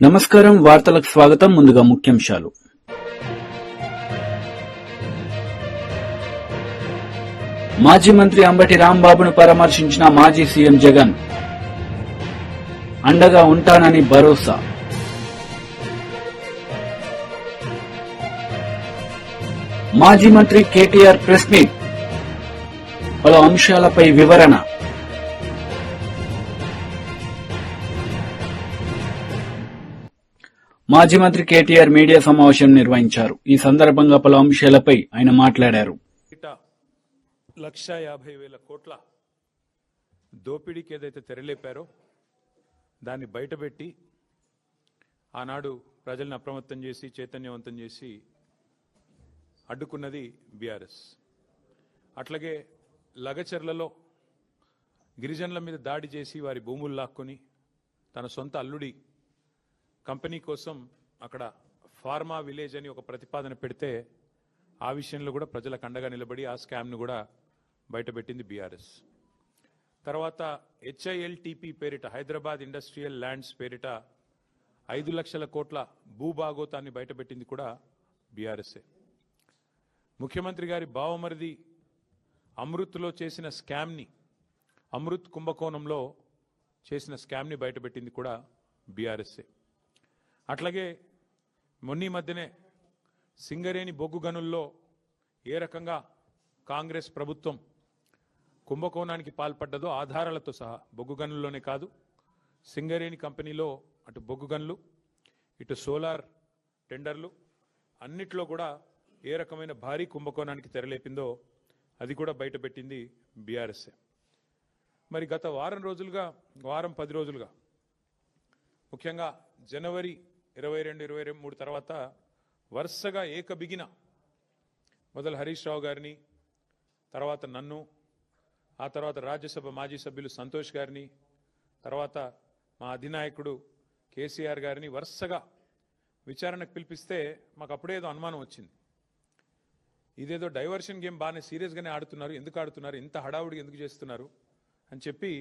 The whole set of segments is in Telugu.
నమస్కారం వార్తలకు స్వాగతం. ముందుగా ముఖ్యాంశాలు. మాజీ మంత్రి అంబటి రాంబాబును పరామర్శించిన మాజీ సీఎం జగన్. అండగా ఉంటానని భరోసా. మాజీ మంత్రి కేటీఆర్ ప్రెస్ మీట్. పలు అంశాలపై వివరణ. మాజీ మంత్రి కేటీఆర్ మీడియా సమావేశం నిర్వహించారు. ఈ సందర్భంగా పలు అంశాలపై ఆయన మాట్లాడారు. 1,50,000 కోట్ల దోపిడీకి ఏదైతే తెరలేపారో దాన్ని బయటపెట్టి ఆనాడు ప్రజలను అప్రమత్తం చేసి చైతన్యవంతం చేసి అడ్డుకున్నది బీఆర్ఎస్. అట్లాగే లగచర్లలో గిరిజనుల మీద దాడి చేసి వారి భూములు లాక్కొని తన సొంత అల్లుడి కంపెనీ కోసం అక్కడ ఫార్మా విలేజ్ అని ఒక ప్రతిపాదన పెడితే ఆ విషయంలో కూడా ప్రజలకు అండగా నిలబడి ఆ స్కామ్ను కూడా బయటపెట్టింది బీఆర్ఎస్. తర్వాత HILTP పేరిట హైదరాబాద్ ఇండస్ట్రియల్ ల్యాండ్స్ పేరిట 5 లక్షల కోట్ల భూభాగోతాన్ని బయటపెట్టింది కూడా బీఆర్ఎస్ఏ. ముఖ్యమంత్రి గారి బావమరిది అమృత్లో చేసిన స్కామ్ని, అమృత్ కుంభకోణంలో చేసిన స్కామ్ని బయటపెట్టింది కూడా బీఆర్ఎస్ఏ. అట్లాగే మొన్నీ మధ్యనే సింగరేణి బొగ్గు గనుల్లో ఏ రకంగా కాంగ్రెస్ ప్రభుత్వం కుంభకోణానికి పాల్పడ్డదో ఆధారాలతో సహా, బొగ్గు గనుల్లోనే కాదు సింగరేణి కంపెనీలో అటు బొగ్గు గనులు ఇటు సోలార్ టెండర్లు అన్నిట్లో కూడా ఏ రకమైన భారీ కుంభకోణానికి తెరలేపిందో అది కూడా బయటపెట్టింది బీఆర్ఎస్ఏ. మరి గత వారం 10 రోజులుగా ముఖ్యంగా జనవరి 22, 23 తర్వాత వరుసగా ఏకబిగిన మొదలు హరీష్ రావు గారిని, తర్వాత నన్ను, ఆ తర్వాత రాజ్యసభ మాజీ సభ్యులు సంతోష్ గారిని, తర్వాత మా అధినాయకుడు కేసీఆర్ గారిని వరుసగా విచారణకు పిలిపిస్తే మాకు అప్పుడేదో అనుమానం వచ్చింది. ఇదేదో డైవర్షన్ గేమ్ బాగానే సీరియస్గానే ఆడుతున్నారు, ఎందుకు ఆడుతున్నారు, ఇంత హడావుడిగా ఎందుకు చేస్తున్నారు అని చెప్పి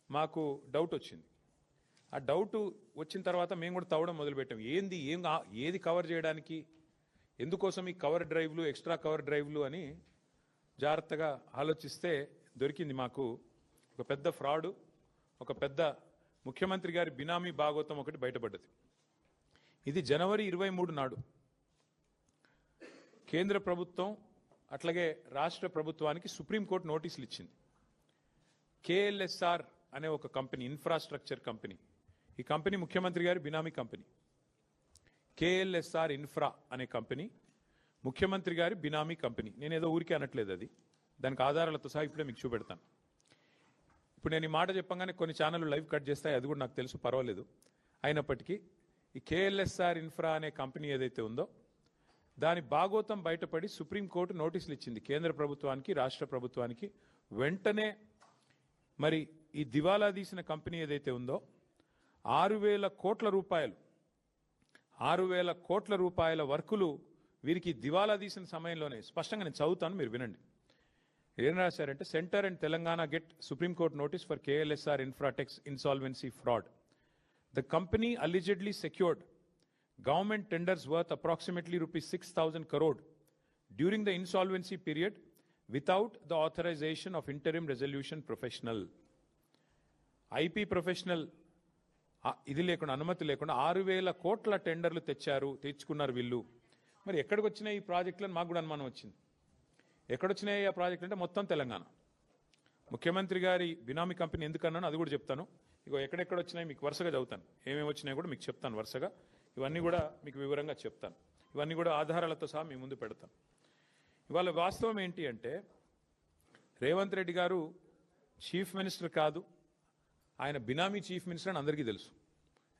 మాకు డౌట్ వచ్చింది. ఆ డౌట్ వచ్చిన తర్వాత మేము కూడా తవ్వడం మొదలుపెట్టాం. ఏది కవర్ చేయడానికి, ఎందుకోసం ఈ కవర్ డ్రైవ్లు, ఎక్స్ట్రా కవర్ డ్రైవ్లు అని జాగ్రత్తగా ఆలోచిస్తే దొరికింది మాకు ఒక పెద్ద ఫ్రాడ్, ఒక పెద్ద ముఖ్యమంత్రి గారి బినామీ భాగోతం ఒకటి బయటపడ్డది. ఇది జనవరి 23 నాడు కేంద్ర ప్రభుత్వం అట్లాగే రాష్ట్ర ప్రభుత్వానికి సుప్రీంకోర్టు నోటీసులు ఇచ్చింది. KLSR అనే ఒక కంపెనీ, ఇన్ఫ్రాస్ట్రక్చర్ కంపెనీ, ఈ కంపెనీ ముఖ్యమంత్రి గారి బినామీ కంపెనీ. KLSR ఇన్ఫ్రా అనే కంపెనీ ముఖ్యమంత్రి గారి బినామీ కంపెనీ. నేనేదో ఊరికే అనట్లేదు, అది దానికి ఆధారాలతో సహా ఇప్పుడే మీకు చూపెడతాను. ఇప్పుడు నేను ఈ మాట చెప్పంగానే కొన్ని ఛానళ్ళు లైవ్ కట్ చేస్తాయి, అది కూడా నాకు తెలుసు, పర్వాలేదు. అయినప్పటికీ ఈ KLSR ఇన్ఫ్రా అనే కంపెనీ ఏదైతే ఉందో దాని భాగోతం బయటపడి సుప్రీంకోర్టు నోటీసులు ఇచ్చింది కేంద్ర ప్రభుత్వానికి, రాష్ట్ర ప్రభుత్వానికి. వెంటనే మరి ఈ దివాలా తీసిన కంపెనీ ఏదైతే ఉందో 6,000 కోట్ల రూపాయల వర్కులు వీరికి దివాలా తీసిన సమయంలోనే, స్పష్టంగా నేను చదువుతాను, మీరు వినండి. ఏం రాశారంటే, centre and Telangana get supreme court notice for KLSR infratechs insolvency fraud. The company allegedly secured government tenders worth approximately rupees 6,000 crore during the insolvency period without the authorization of interim resolution professional. IP professional ఇది లేకుండా, అనుమతి లేకుండా 6,000 కోట్ల టెండర్లు తెచ్చుకున్నారు వీళ్ళు. మరి ఎక్కడికి వచ్చినాయి ఈ ప్రాజెక్టులను మాకు కూడా అనుమానం వచ్చింది. ఎక్కడొచ్చినాయి ఆ ప్రాజెక్టులు అంటే మొత్తం తెలంగాణ. ముఖ్యమంత్రి గారి బినామీ కంపెనీ ఎందుకన్నాను అది కూడా చెప్తాను. ఇగో ఎక్కడెక్కడ వచ్చినాయి మీకు వరుసగా చదువుతాను, ఏమేమి వచ్చినాయి కూడా మీకు చెప్తాను వరుసగా. ఇవన్నీ కూడా మీకు వివరంగా చెప్తాను, ఇవన్నీ కూడా ఆధారాలతో సహా మీ ముందు పెడతాను. ఇవాళ వాస్తవం ఏంటి అంటే, రేవంత్ రెడ్డి గారు చీఫ్ మినిస్టర్ కాదు, ఆయన బినామీ చీఫ్ మినిస్టర్ అని అందరికీ తెలుసు.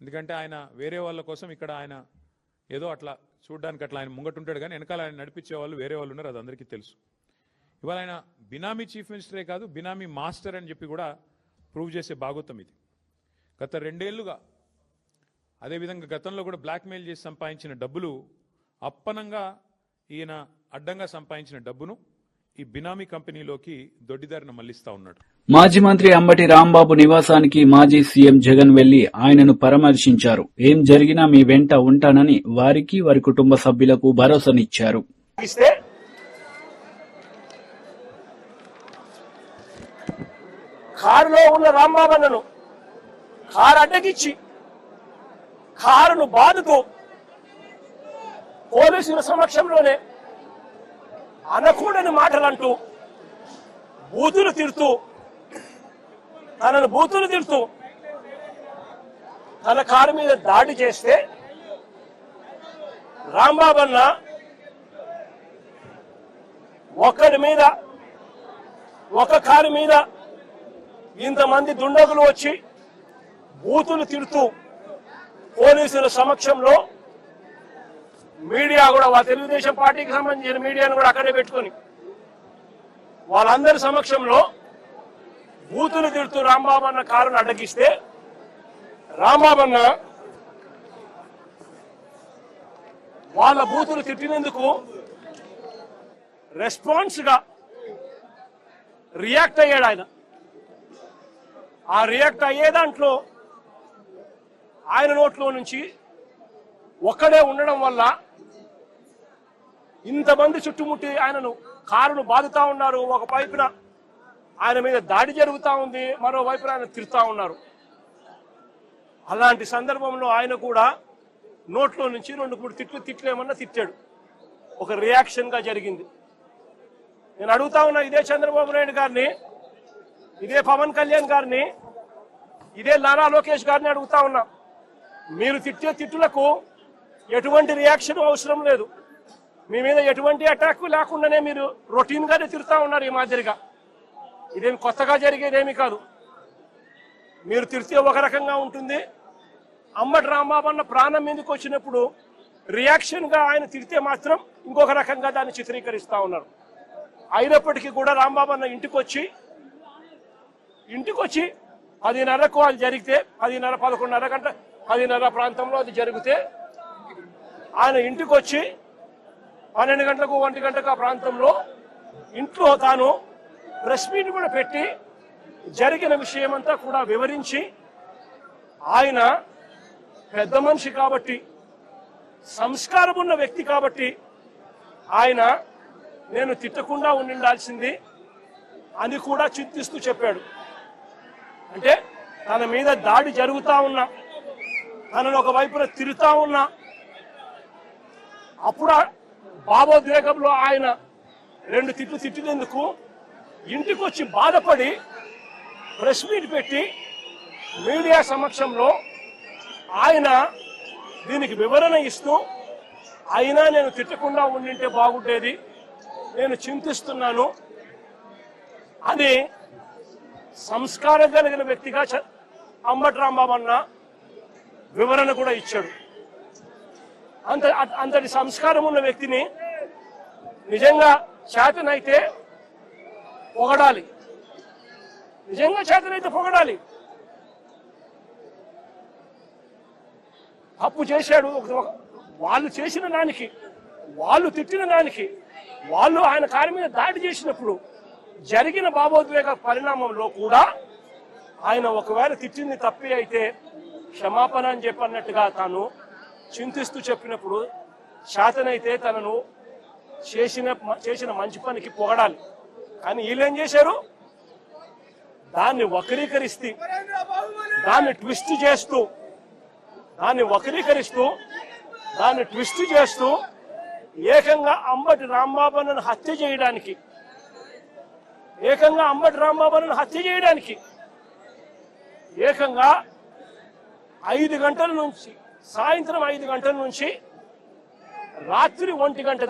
ఎందుకంటే ఆయన వేరే వాళ్ళ కోసం ఇక్కడ ఆయన ఏదో అట్లా చూడడానికి అట్లా ఆయన ముంగటుంటాడు, కానీ వెనకాల ఆయన నడిపించే వాళ్ళు వేరే వాళ్ళు ఉన్నారు, అది అందరికీ తెలుసు. ఇవాళ ఆయన బినామీ చీఫ్ మినిస్టరే కాదు, బినామీ మాస్టర్ అని చెప్పి కూడా ప్రూవ్ చేసే భాగోతం ఇది. గత 2 ఏళ్లుగా అదేవిధంగా గతంలో కూడా బ్లాక్మెయిల్ చేసి సంపాదించిన డబ్బులు, అప్పనంగా ఈయన అడ్డంగా సంపాదించిన డబ్బును ఈ బినామీ కంపెనీలోకి దొడ్డిదారిన మళ్లిస్తా ఉన్నాడు. మాజీ మంత్రి అంబటి రాంబాబు నివాసానికి మాజీ సీఎం జగన్ వెళ్లి ఆయనను పరామర్శించారు. ఏం జరిగినా మీ వెంట ఉంటానని వారికి వారి కుటుంబ సభ్యులకు భరోసానిచ్చారు. కారులో ఉన్న రాంబాబన్నను కారు అడ్డగిచ్చి కారును బాదుతూ పోలీసుల సమక్షంలోనే అనకూడని మాటలంటూ బూతులు తిడుతూ తన కారు మీద దాడి చేస్తే రాంబాబన్న ఒక కారు మీద ఇంతమంది దుండగులు వచ్చి బూతులు తిడుతూ పోలీసుల సమక్షంలో మీడియా కూడా తెలుగుదేశం పార్టీకి సంబంధించిన మీడియాను కూడా అక్కడే పెట్టుకుని వాళ్ళందరి సమక్షంలో బూతులు తిడుతూ రాంబాబన్న కారును అడ్డగిస్తే రాంబాబన్న వాళ్ళ బూతులు తిట్టినందుకు రెస్పాన్స్ గా రియాక్ట్ అయ్యాడు ఆయన. ఆ రియాక్ట్ అయ్యే దాంట్లో ఆయన నోట్లో నుంచి ఒక్కడే ఉండడం వల్ల ఇంతమంది చుట్టుముట్టి ఆయనను కారును బాదుతా ఉన్నారు. ఒక వైపున ఆయన మీద దాడి జరుగుతా ఉంది, మరోవైపున ఆయన తిడుతా ఉన్నారు. అలాంటి సందర్భంలో ఆయన కూడా నోట్లో నుంచి 2-3 తిట్లేమన్నా తిట్టాడు. ఒక రియాక్షన్ గా జరిగింది. నేను అడుగుతా ఉన్నా ఇదే చంద్రబాబు నాయుడు గారిని, ఇదే పవన్ కళ్యాణ్ గారిని, ఇదే నారా లోకేష్ గారిని అడుగుతా ఉన్నా, మీరు తిట్టే తిట్టులకు ఎటువంటి రియాక్షన్ అవసరం లేదు. మీ మీద ఎటువంటి అటాక్ లేకుండానే మీరు రొటీన్ గానే తిరుగుతా ఉన్నారు. ఈ మాదిరిగా ఇదేమి కొత్తగా జరిగేదేమీ కాదు. మీరు తిరిగితే ఒక రకంగా ఉంటుంది. అంబటి రాంబాబన్న ప్రాణం మీదకి వచ్చినప్పుడు రియాక్షన్ గా ఆయన తిరిగితే మాత్రం ఇంకొక రకంగా దాన్ని చిత్రీకరిస్తా ఉన్నారు. అయినప్పటికీ కూడా రాంబాబన్న ఇంటికి వచ్చి 10:30కు అది జరిగితే 10:30 ప్రాంతంలో అది జరిగితే ఆయన ఇంటికి వచ్చి 12 గంటలకు 1 గంటకు ఆ ప్రాంతంలో ఇంట్లో తాను ప్రెస్ మీట్ కూడా పెట్టి జరిగిన విషయమంతా కూడా వివరించి, ఆయన పెద్ద మనిషి కాబట్టి, సంస్కారం ఉన్న వ్యక్తి కాబట్టి ఆయన నేను తిట్టకుండా ఉండాల్సింది అని కూడా చింతిస్తూ చెప్పాడు. అంటే తన మీద దాడి జరుగుతా ఉన్నా, తనను ఒకవైపున తిరుగుతా ఉన్నా, అప్పుడు భావోద్వేగంలో ఆయన 2 తిట్లు తిట్టినందుకు ఇంటికి వచ్చి బాధపడి ప్రెస్ మీట్ పెట్టి మీడియా సమక్షంలో ఆయన దీనికి వివరణ ఇస్తూ, అయినా నేను తిట్టకుండా ఉండింటే బాగుండేది, నేను చింతిస్తున్నాను అని సంస్కారం కలిగిన వ్యక్తిగా అంబటి రాంబాబన్న వివరణ కూడా ఇచ్చాడు. అంతటి సంస్కారం ఉన్న వ్యక్తిని నిజంగా చేతనైతే పొగడాలి, తప్పు చేశాడు. వాళ్ళు చేసిన దానికి, వాళ్ళు తిట్టిన దానికి, వాళ్ళు ఆయన కారు మీద దాడి చేసినప్పుడు జరిగిన భావోద్వేగ పరిణామంలో కూడా ఆయన ఒకవేళ తిట్టింది తప్పే అయితే క్షమాపణ అని చెప్పన్నట్టుగా తాను చింతిస్తూ చెప్పినప్పుడు శాతనైతే తనను చేసిన మంచి పనికి పొగడాలి. కానీ వీళ్ళేం చేశారు, దాన్ని వక్రీకరిస్తూ, దాన్ని ట్విస్ట్ చేస్తూ ఏకంగా అంబటి రాంబాబన్నను హత్య చేయడానికి, ఏకంగా 5 గంటల నుంచి, సాయంత్రం 5 గంటల నుంచి రాత్రి 1 గంట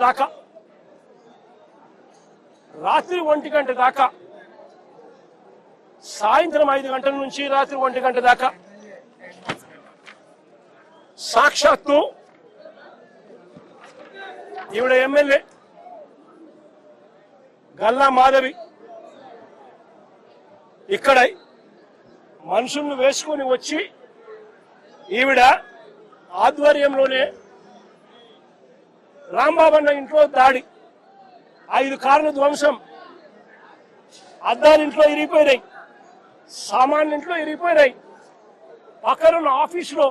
దాకా, సాయంత్రం 5 గంటల నుంచి రాత్రి 1 గంట దాకా సాక్షాత్తు ఈవిడ ఎమ్మెల్యే గల్లా మాధవి ఇక్కడ మనుషులను వేసుకొని వచ్చి ఈవిడ ఆధ్వర్యంలోనే రాంబాబన్న ఇంట్లో దాడి, 5 కార్ల ధ్వంసం, అద్దాలు ఇంట్లో ఇరిగిపోయినాయి, సామాన్లు ఇంట్లో ఇరిగిపోయినాయి. పక్కనున్న ఆఫీసులో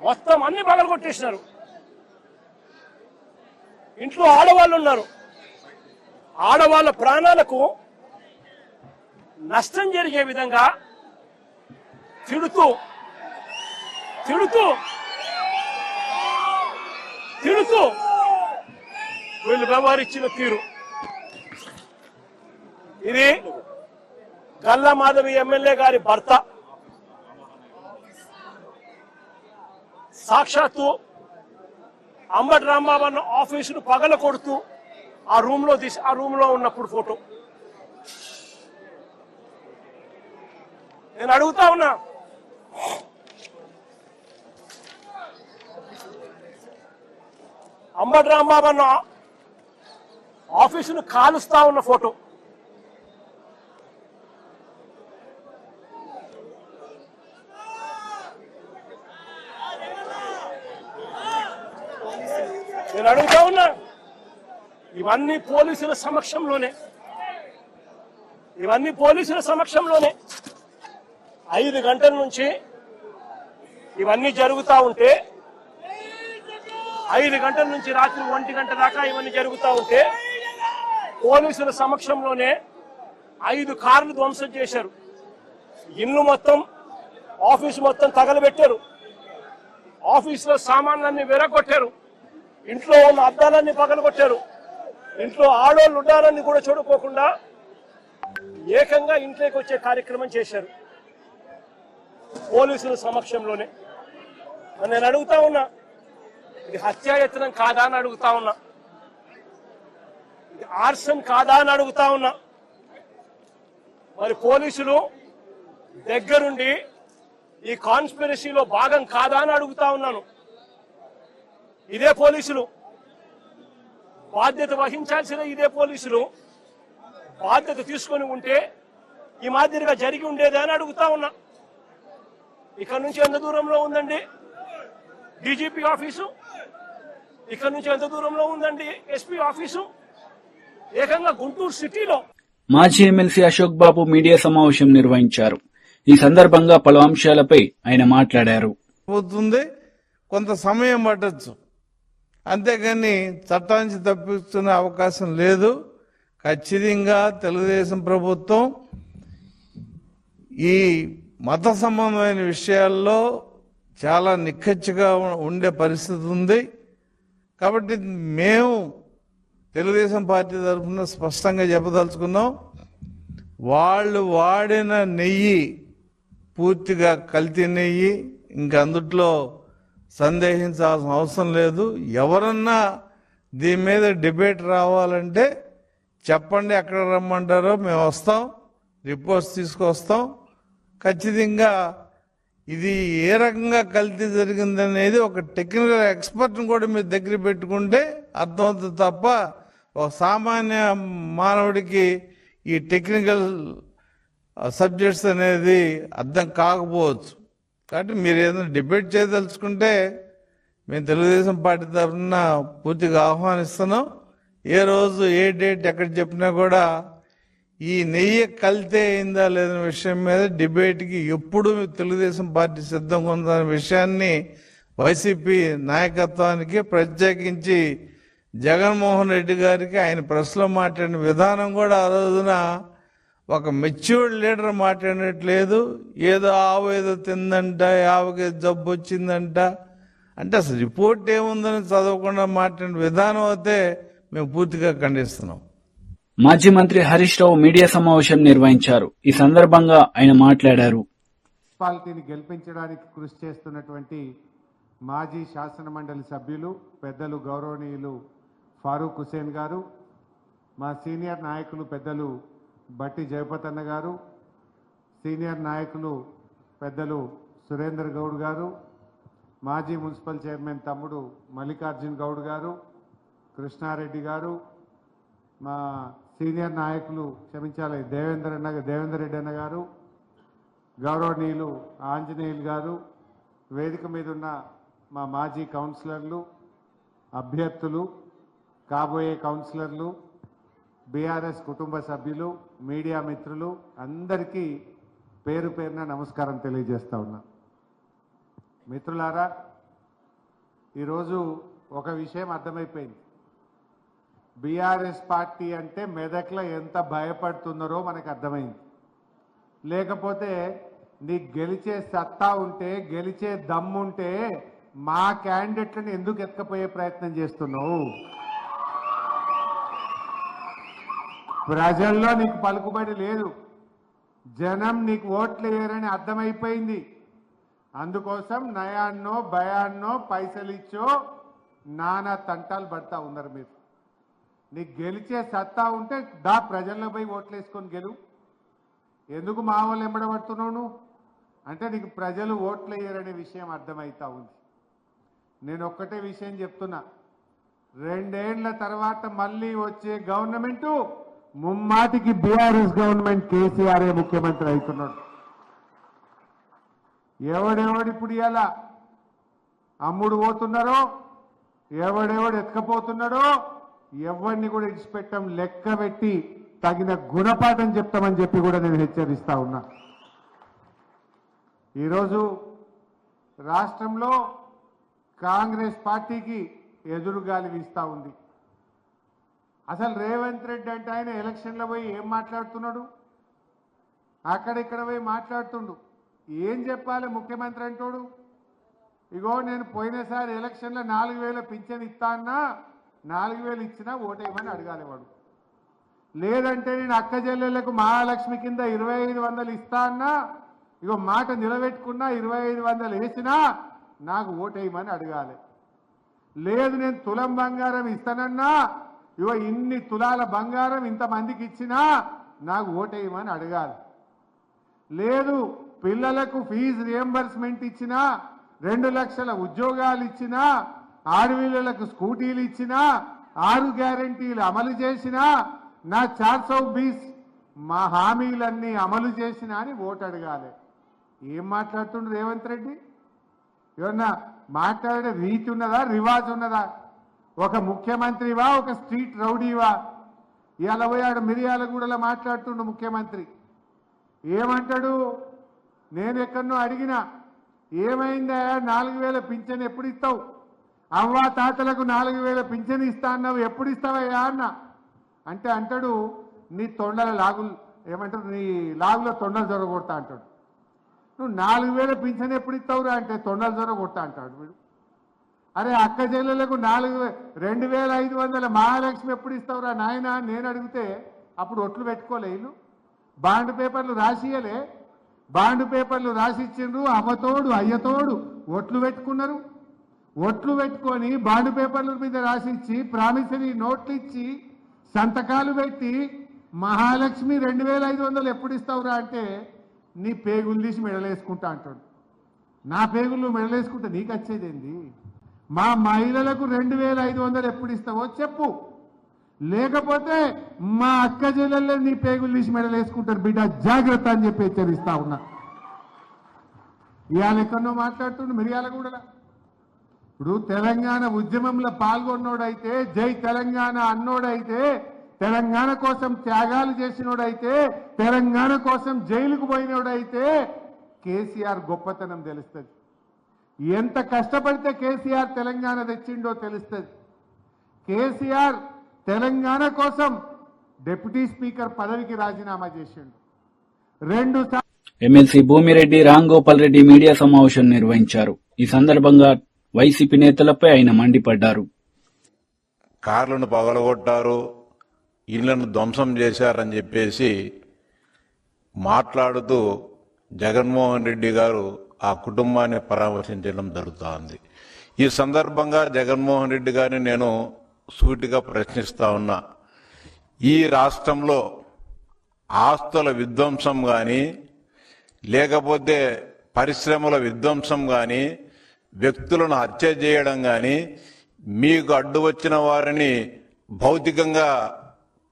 మొత్తం అన్ని పగలగొట్టేసినారు. ఇంట్లో ఆడవాళ్ళు ఉన్నారు. ఆడవాళ్ళ ప్రాణాలకు నష్టం జరిగే విధంగా తిడుతూ తిడుతూ తిడుతూ వీళ్ళు వ్యవహరించిన తీరు ఇది. గల్లా మాధవి ఎమ్మెల్యే గారి భర్త సాక్షాత్తు అంబటి రాంబాబు అన్న ఆఫీసును పగల కొడుతూ ఆ రూమ్ లో ఉన్నప్పుడు ఫోటో. నేను అడుగుతా ఉన్నా, అంబటి రాంబాబు అన్న ఆఫీసును కాలుస్తా ఉన్న ఫోటో. నేను అడుగుతా ఉన్నా, ఇవన్నీ పోలీసుల సమక్షంలోనే 5 గంటల నుంచి ఇవన్నీ జరుగుతూ ఉంటే, 5 గంటల నుంచి రాత్రి 1 గంట దాకా ఇవన్నీ జరుగుతూ ఉంటే పోలీసుల సమక్షంలోనే 5 కార్లు ధ్వంసం చేశారు. ఇల్లు మొత్తం, ఆఫీసు మొత్తం తగలబెట్టారు. ఆఫీసులో సామాన్లన్నీ విరగొట్టారు. ఇంట్లో ఉన్న అద్దాలన్నీ పగలగొట్టారు. ఇంట్లో ఆడోళ్ళు ఉండాలని కూడా చూడుకోకుండా ఏకంగా ఇంట్లోకి వచ్చే కార్యక్రమం చేశారు పోలీసుల సమక్షంలోనే. నేను అడుగుతా ఉన్నా, ఇది హత్యాయత్నం కాదా అని అడుగుతా ఉన్నా, ఇది ఆర్సన్ కాదా అని అడుగుతా ఉన్నా. మరి పోలీసులు దగ్గరుండి ఈ కాన్స్పిరసీలో భాగం కాదా అని అడుగుతా ఉన్నాను. ఇదే పోలీసులు బాధ్యత వహించాల్సిన, ఇదే పోలీసులు బాధ్యత తీసుకొని ఉంటే ఈ మాదిరిగా జరిగి ఉండేదే అని అడుగుతా ఉన్నా. ఇక్కడ నుంచి ఎంత దూరంలో ఉందండి డీజీపీ ఆఫీసు? ఇక్కడ నుంచి ఎంత దూరంలో ఉందండి ఎస్పీ ఆఫీసు? ఏకంగా గుంటూరు సిటీలో. మాజీ ఎమ్మెల్సీ అశోక్ బాబు మీడియా సమావేశం నిర్వహించారు. ఈ సందర్భంగా పలు అంశాలపై ఆయన మాట్లాడారు. కొంత సమయం పట్టొచ్చు, అంతేగాని చట్టానికి తప్పించుకునే అవకాశం లేదు. ఖచ్చితంగా తెలుగుదేశం ప్రభుత్వం ఈ మత సంబంధమైన విషయాల్లో చాలా నిక్కచ్చిగా ఉండే పరిస్థితి ఉంది. కాబట్టి మేము తెలుగుదేశం పార్టీ తరఫున స్పష్టంగా చెప్పదలుచుకున్నాం, వాళ్ళు వాడిన నెయ్యి పూర్తిగా కల్తీ నెయ్యి, ఇంక అందుట్లో సందేహించాల్సిన అవసరం లేదు. ఎవరన్నా దీని మీద డిబేట్ రావాలంటే చెప్పండి, ఎక్కడ రమ్మంటారో మేము వస్తాం, రిపోర్ట్స్ తీసుకొస్తాం. ఖచ్చితంగా ఇది ఏ రకంగా కల్తీ జరిగిందనేది ఒక టెక్నికల్ ఎక్స్పర్ట్ని కూడా మీరు దగ్గర పెట్టుకుంటే అర్థమవుతుంది తప్ప ఒక సామాన్య మానవుడికి ఈ టెక్నికల్ సబ్జెక్ట్స్ అనేది అర్థం కాకపోవచ్చు. కాబట్టి మీరు ఏదైనా డిబేట్ చేయదలుచుకుంటే మేము తెలుగుదేశం పార్టీ తరఫున పూర్తిగా ఆహ్వానిస్తున్నాం. ఏ రోజు ఏ డేట్ ఎక్కడ చెప్పినా కూడా ఈ నెయ్యి కల్తీ అయిందా లేదనే విషయం మీద డిబేట్కి ఎప్పుడు తెలుగుదేశం పార్టీ సిద్ధంగా ఉందనే విషయాన్ని వైసీపీ నాయకత్వానికి, ప్రత్యేకించి జగన్మోహన్ రెడ్డి గారికి ఆయన ప్రెస్లో మాట్లాడిన విధానం కూడా ఆ రోజున ఒక మెచ్యూర్డ్ లీడర్ మాట్లాడినట్లేదు. ఏదో ఆవు ఏదో తిందంట, ఆవుకి జబ్బు వచ్చిందంట అంటే అసలు రిపోర్ట్ ఏముందని చదవకుండా మాట్లాడిన విధానం అయితే మేము పూర్తిగా ఖండిస్తున్నాం. మాజీ మంత్రి హరీష్ రావు మీడియా సమావేశం నిర్వహించారు. ఈ సందర్భంగా ఆయన మాట్లాడారు. మున్సిపాలిటీని గెలిపించడానికి కృషి చేస్తున్నటువంటి మాజీ శాసన మండలి సభ్యులు పెద్దలు గౌరవనీయులు ఫారూక్ హుసేన్ గారు, మా సీనియర్ నాయకులు పెద్దలు బట్టి జయపతన్న గారు, సీనియర్ నాయకులు పెద్దలు సురేందర్ గౌడ్ గారు, మాజీ మున్సిపల్ చైర్మన్ తమ్ముడు మల్లికార్జున్ గౌడ్ గారు, కృష్ణారెడ్డి గారు, మా సీనియర్ నాయకులు దేవేందర్ రెడ్డి అన్న గారు, గౌరవనీయులు ఆంజనేయులు గారు, వేదిక మీద ఉన్న మా మాజీ కౌన్సిలర్లు, అభ్యర్థులు, కాబోయే కౌన్సిలర్లు, బీఆర్ఎస్ కుటుంబ సభ్యులు, మీడియా మిత్రులు అందరికీ పేరు పేరున నమస్కారం తెలియజేస్తా ఉన్నా. మిత్రులారా, ఈరోజు ఒక విషయం అర్థమైపోయింది. బీఆర్ఎస్ పార్టీ అంటే మెదక్లో ఎంత భయపడుతున్నారో మనకు అర్థమైంది. లేకపోతే నీకు గెలిచే సత్తా ఉంటే, గెలిచే దమ్ముంటే మా క్యాండిడేట్లను ఎందుకు ఎత్తుకపోయే ప్రయత్నం చేస్తున్నావు? ప్రజల్లో నీకు పలుకుబడి లేదు, జనం నీకు ఓట్లు వేయరని అర్థమైపోయింది. అందుకోసం నయాన్నో భయాన్నో పైసలు ఇచ్చో నానా తంటాలు పడతా ఉన్నారు మీరు. నీకు గెలిచే సత్తా ఉంటే దా ప్రజల్లో పోయి ఓట్లు వేసుకొని గెలువు. ఎందుకు మా వాళ్ళు ఎంబడబడుతున్నావు నువ్వు అంటే నీకు ప్రజలు ఓట్లు వేయరనే విషయం అర్థమవుతా ఉంది. నేను ఒక్కటే విషయం చెప్తున్నా, 2 ఏళ్ల తర్వాత మళ్ళీ వచ్చే గవర్నమెంటు ముమ్మాటికి బీఆర్ఎస్ గవర్నమెంట్, కేసీఆరే ముఖ్యమంత్రి అవుతున్నాడు. ఎవడెవడిప్పుడు ఇలా అమ్ముడు పోతున్నారో, ఎవడెవడు ఎత్తుకపోతున్నాడో ఎవరిని కూడా ఇడిచిపెట్టం, లెక్క పెట్టి తగిన గుణపాఠం చెప్తామని చెప్పి కూడా నేను హెచ్చరిస్తా ఉన్నా. ఈరోజు రాష్ట్రంలో కాంగ్రెస్ పార్టీకి ఎదురుగాలి వీస్తా ఉంది. అసలు రేవంత్ రెడ్డి అంటే ఆయన ఎలక్షన్లో పోయి ఏం మాట్లాడుతున్నాడు? అక్కడిక్కడ పోయి మాట్లాడుతుండు. ఏం చెప్పాలి ముఖ్యమంత్రి అంటాడు? ఇగో నేను పోయినసారి ఎలక్షన్లో 4,000 పింఛన్ ఇస్తా అన్నా, 4,000 ఇచ్చినా ఓటేయమని అడగాలి వాడు. లేదంటే నేను అక్క చెల్లెళ్లకు మహాలక్ష్మి కింద 2,500 ఇస్తా అన్నా, ఇగో మాట నిలబెట్టుకున్నా 2,500 వేసినా నాకు ఓటేయమని అడగాలి. లేదు నేను తులం బంగారం ఇస్తానన్నా, ఇగో ఇన్ని తులాల బంగారం ఇంతమందికి ఇచ్చినా నాకు ఓటేయమని అడగాలి. లేదు పిల్లలకు ఫీజు రియంబర్స్మెంట్ ఇచ్చినా, 2 లక్షల ఉద్యోగాలు ఇచ్చినా, ఆడపిల్లలకు స్కూటీలు ఇచ్చినా, 6 గ్యారెంటీలు అమలు చేసినా, నా 420 మా హామీలన్నీ అమలు చేసినా అని ఓటు అడగాలి. ఏం మాట్లాడుతుండ్రు రేవంత్ రెడ్డి? ఏమన్నా మాట్లాడే రీతి ఉన్నదా, రివాజ్ ఉన్నదా? ఒక ముఖ్యమంత్రివా, ఒక స్ట్రీట్ రౌడీవా? ఇవాళ పోయాడు మిర్యాలగూడలో మాట్లాడుతుండు ముఖ్యమంత్రి. ఏమంటాడు? నేను ఎక్కడనో అడిగినా, ఏమైందా 4,000 పింఛన్ ఎప్పుడు ఇస్తావు? అవ్వా తాతలకు 4,000 పింఛన్ ఇస్తా అన్నావు, ఎప్పుడు ఇస్తావయ్యా అన్న అంటే అంటాడు, నీ తొండల లాగులు ఏమంటారు, నీ లాగులో తొండలు జొరగొడతా అంటాడు. నువ్వు 4,000 పింఛన్ ఎప్పుడు ఇస్తావురా అంటే తొండలు జొరగొడతా అంటాడు వీడు. అరే అక్క చెల్లెలకు 2,500 మహాలక్ష్మి ఎప్పుడు ఇస్తావురా నాయన నేను అడిగితే అప్పుడు ఒట్లు పెట్టుకోలే, వీళ్ళు బాండ్ పేపర్లు రాసియలే, బాండ్ పేపర్లు రాసిచ్చిండ్రు, అమ్మతోడు అయ్యతోడు ఒట్లు పెట్టుకున్నారు. ఒట్లు పెట్టుకొని బాండ్ పేపర్ల మీద రాసిచ్చి ప్రామిసరీ నోట్లు ఇచ్చి సంతకాలు పెట్టి మహాలక్ష్మి 2,500 ఎప్పుడు ఇస్తావురా అంటే నీ పేగులు తీసి మెడలేసుకుంటా అంటాడు. నా పేగులు మెడలేసుకుంటే నీకు వచ్చేదేంది? మా మహిళలకు 2,500 ఎప్పుడు ఇస్తావో చెప్పు, లేకపోతే మా అక్క చెల్లెళ్ళే నీ పేగులు తీసి మెడలేసుకుంటారు బిడ్డ, జాగ్రత్త అని చెప్పి హెచ్చరిస్తా ఉన్నా. ఇవాళ ఎక్కడో మాట్లాడుతుండు మిర్యాలగూడలో. ఇప్పుడు తెలంగాణ ఉద్యమంలో పాల్గొన్నోడైతే, జై తెలంగాణ అన్నోడైతే, తెలంగాణ కోసం త్యాగాలు చేసినోడైతే, తెలంగాణ కోసం జైలుకు పోయినోడైతే కేసీఆర్ గొప్పతనం తెలుస్తుంది. ఎంత కష్టపడితే కేసీఆర్ తెలంగాణ తెచ్చిండో తెలుస్తుంది. కేసీఆర్ తెలంగాణ కోసం డిప్యూటీ స్పీకర్ పదవికి రాజీనామా చేసిండు. 2 ఎమ్మెల్సీ భూమిరెడ్డి రాంగోపాల్ రెడ్డి మీడియా సమావేశం నిర్వహించారు. ఈ సందర్భంగా వైసీపీ నేతలపై ఆయన మండిపడ్డారు. కార్లను పగలగొట్టారు, ఇళ్లను ధ్వంసం చేశారని చెప్పేసి మాట్లాడుతూ జగన్మోహన్ రెడ్డి గారు ఆ కుటుంబాన్ని పరామర్శించడం జరుగుతోంది. ఈ సందర్భంగా జగన్మోహన్ రెడ్డి గారిని నేను సూటిగా ప్రశ్నిస్తా ఉన్నా. ఈ రాష్ట్రంలో ఆస్తుల విధ్వంసం కానీ, లేకపోతే పరిశ్రమల విధ్వంసం కానీ, వ్యక్తులను హత్య చేయడం కానీ, మీకు అడ్డు వచ్చిన వారిని భౌతికంగా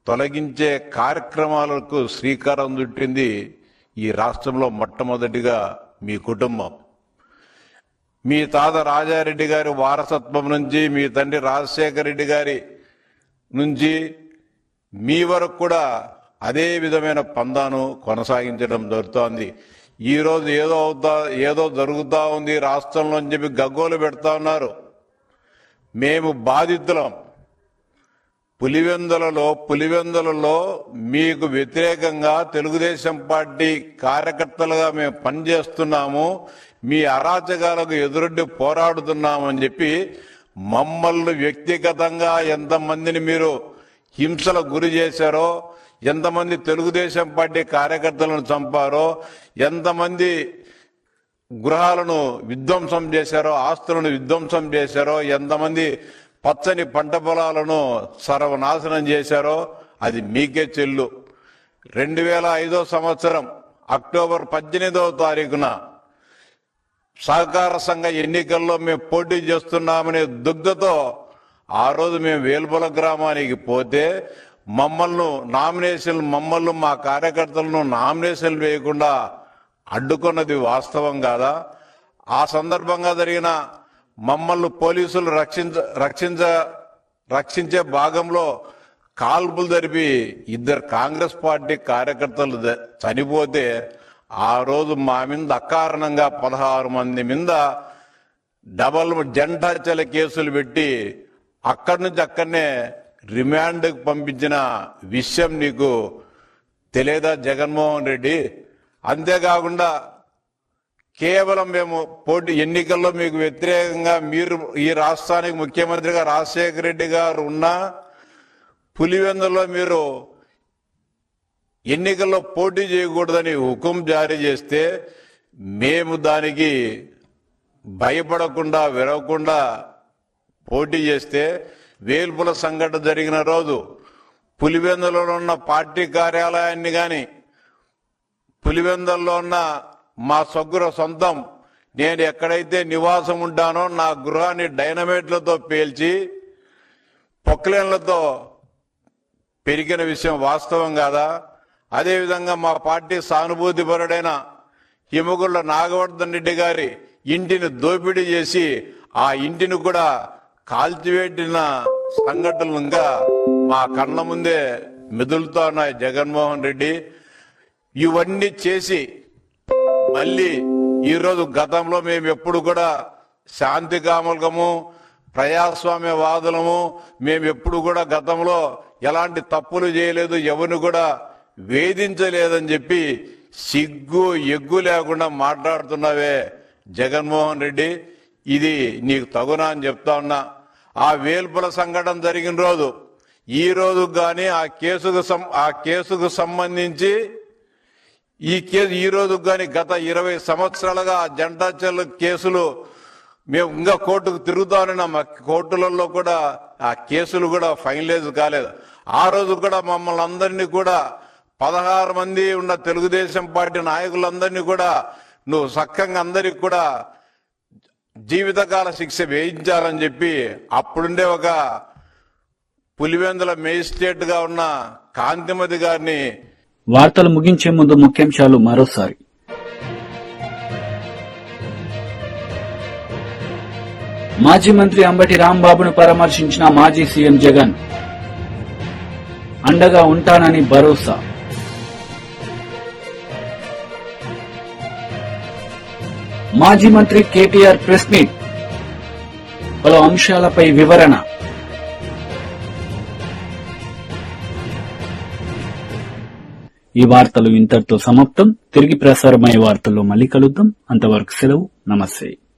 తొలగించే కార్యక్రమాలకు శ్రీకారం చుట్టింది ఈ రాష్ట్రంలో మొట్టమొదటిగా మీ కుటుంబం. మీ తాత రాజారెడ్డి గారి వారసత్వం నుంచి, మీ తండ్రి రాజశేఖర రెడ్డి గారి నుంచి మీ వరకు కూడా అదే విధమైన పందాను కొనసాగించడం జరుగుతోంది. ఈరోజు ఏదో జరుగుతూ ఉంది రాష్ట్రంలో అని చెప్పి గగ్గోలు పెడతా ఉన్నారు. మేము బాధితులం. పులివెందులలో మీకు వ్యతిరేకంగా తెలుగుదేశం పార్టీ కార్యకర్తలుగా మేము పనిచేస్తున్నాము, మీ అరాచకాలకు ఎదురొడ్డి పోరాడుతున్నామని చెప్పి మమ్మల్ని వ్యక్తిగతంగా ఎంతమందిని మీరు హింసలకు గురి చేశారో, ఎంతమంది తెలుగుదేశం పార్టీ కార్యకర్తలను చంపారో, ఎంతమంది గృహాలను విధ్వంసం చేశారో, ఆస్తులను విధ్వంసం చేశారో, ఎంతమంది పచ్చని పంట పొలాలను సర్వనాశనం చేశారో అది మీకే చెల్లు. 2005 సంవత్సరం అక్టోబర్ 18వ తారీఖున సహకార సంఘ ఎన్నికల్లో మేము పోటీ చేస్తున్నామనే దుగ్ధతో ఆ రోజు మేము వేల్పుల గ్రామానికి పోతే మమ్మల్ని మా కార్యకర్తలను నామినేషన్ వేయకుండా అడ్డుకున్నది వాస్తవం కాదా? ఆ సందర్భంగా జరిగిన మమ్మల్ని పోలీసులు రక్షించే భాగంలో కాల్పులు జరిపి 2 కాంగ్రెస్ పార్టీ కార్యకర్తలు చనిపోతే ఆ రోజు మా మీద అకారణంగా 16 మంది మీద డబల్ జంటాచల కేసులు పెట్టి అక్కడి నుంచి అక్కడనే రిమాండ్కి పంపించిన విషయం నీకు తెలియదా జగన్మోహన్ రెడ్డి? అంతేకాకుండా కేవలం మేము ఎన్నికల్లో మీకు వ్యతిరేకంగా మీరు ఈ రాష్ట్రానికి ముఖ్యమంత్రిగా రాజశేఖర రెడ్డి గారు ఉన్నా పులివెందులో మీరు ఎన్నికల్లో పోటీ చేయకూడదని హుకుం జారీ చేస్తే మేము దానికి భయపడకుండా విరవకుండా పోటీ చేస్తే వేల్పుల సంఘటన జరిగిన రోజు పులివెందులో ఉన్న పార్టీ కార్యాలయాన్ని కానీ పులివెందుల్లో ఉన్న మా సొంతం నేను ఎక్కడైతే నివాసం ఉంటానో నా గృహాన్ని డైనమైట్లతో పేల్చి పొక్లైన్లతో పెరిగిన విషయం వాస్తవం కాదా? అదేవిధంగా మా పార్టీ సానుభూతిపరుడైన హిమగుళ్ళ నాగవర్ధన్ రెడ్డి గారి ఇంటిని దోపిడీ చేసి ఆ ఇంటిని కూడా కాల్చివేటిన సంఘటనలు ఇంకా మా కళ్ళ ముందే మెదులుతా ఉన్నాయి. జగన్మోహన్ రెడ్డి ఇవన్నీ చేసి మళ్ళీ ఈరోజు గతంలో మేము ఎప్పుడు కూడా శాంతి కాములము ప్రజాస్వామ్యవాదులము, మేము ఎప్పుడు కూడా గతంలో ఎలాంటి తప్పులు చేయలేదు, ఎవరిని కూడా వేధించలేదని చెప్పి సిగ్గు ఎగ్గు లేకుండా మాట్లాడుతున్నావే జగన్మోహన్ రెడ్డి, ఇది నీకు తగునా అని చెప్తా ఉన్నా. ఆ వేల్పుల సంఘటన జరిగిన రోజు ఈ రోజు కానీ ఆ కేసుకు సంబంధించి ఈ రోజు కానీ గత 20 సంవత్సరాలుగా ఆ జంటాచల్ కేసులు మేము ఇంకా కోర్టుకు తిరుగుతామని మా కోర్టులలో కూడా ఆ కేసులు కూడా ఫైనలైజ్ కాలేదు. ఆ రోజు కూడా మమ్మల్ని అందరినీ కూడా 16 మంది ఉన్న తెలుగుదేశం పార్టీ నాయకులందరినీ కూడా నువ్వు సక్కంగా అందరికి కూడా జీవితకాల శిక్ష వేయించాలని చెప్పి అప్పుడుండే ఒక పులివెందుల మేజిస్ట్రేట్ గా ఉన్న కాంతిమతి గారిని. వార్తలు ముగించే ముందు ముఖ్యాంశాలు మరోసారి. మాజీ మంత్రి అంబటి రాంబాబును పరామర్శించిన మాజీ సీఎం జగన్, అండగా ఉంటానని భరోసా. మాజీ మంత్రి కేటీఆర్ ప్రెస్ మీట్, పలు అంశాలపై వివరణ. ఈ వార్తలు ఇంతటితో సమాప్తం. తిరిగి ప్రసారమయ్యే వార్తల్లో మళ్ళీ కలుద్దాం. అంతవరకు సెలవు. నమస్తే.